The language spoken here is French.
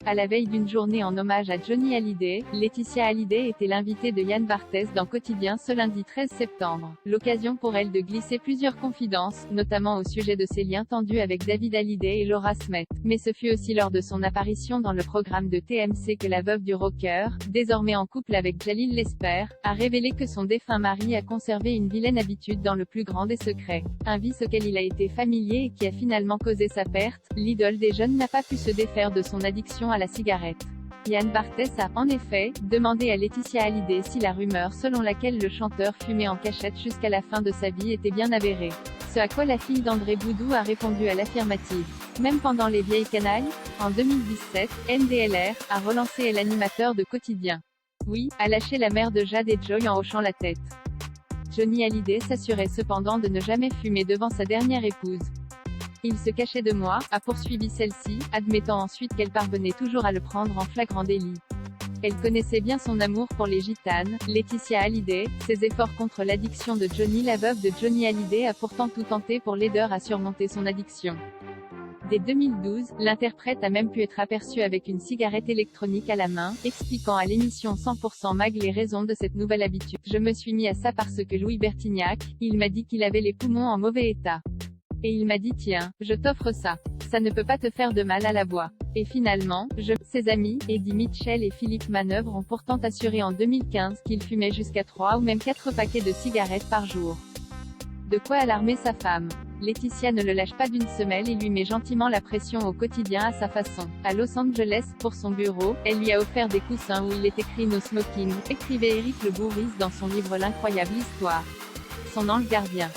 À la veille d'une journée en hommage à Johnny Hallyday, Laetitia Hallyday était l'invitée de Yann Barthès dans Quotidien ce lundi 13 septembre. L'occasion pour elle de glisser plusieurs confidences, notamment au sujet de ses liens tendus avec David Hallyday et Laura Smet. Mais ce fut aussi lors de son apparition dans le programme de TMC que la veuve du rocker, désormais en couple avec Jalil Lesper, a révélé que son défunt mari a conservé une vilaine habitude dans le plus grand des secrets. Un vice auquel il a été familier et qui a finalement causé sa perte. L'idole des jeunes n'a pas pu se défaire de son addiction à la cigarette. Yann Barthès a, en effet, demandé à Laetitia Hallyday si la rumeur selon laquelle le chanteur fumait en cachette jusqu'à la fin de sa vie était bien avérée. Ce à quoi la fille d'André Boudou a répondu à l'affirmative. Même pendant les vieilles canailles, en 2017, MDLR a relancé l'animateur de Quotidien. Oui, a lâché la mère de Jade et Joy en hochant la tête. Johnny Hallyday s'assurait cependant de ne jamais fumer devant sa dernière épouse. Il se cachait de moi, a poursuivi celle-ci, admettant ensuite qu'elle parvenait toujours à le prendre en flagrant délit. Elle connaissait bien son amour pour les gitanes. Laetitia Hallyday, ses efforts contre l'addiction de Johnny. La veuve de Johnny Hallyday a pourtant tout tenté pour l'aider à surmonter son addiction. Dès 2012, l'interprète a même pu être aperçue avec une cigarette électronique à la main, expliquant à l'émission 100% Mag les raisons de cette nouvelle habitude. Je me suis mis à ça parce que Louis Bertignac, il m'a dit qu'il avait les poumons en mauvais état. Et il m'a dit tiens, je t'offre ça. Ça ne peut pas te faire de mal à la voix. Et finalement, ses amis, Eddie Mitchell et Philippe Manœuvre ont pourtant assuré en 2015 qu'il fumait jusqu'à 3 ou même 4 paquets de cigarettes par jour. De quoi alarmer sa femme. Laetitia ne le lâche pas d'une semelle et lui met gentiment la pression au quotidien à sa façon. À Los Angeles, pour son bureau, elle lui a offert des coussins où il est écrit No Smoking, écrivait Éric Le Bourrice dans son livre L'incroyable histoire. Son ange gardien.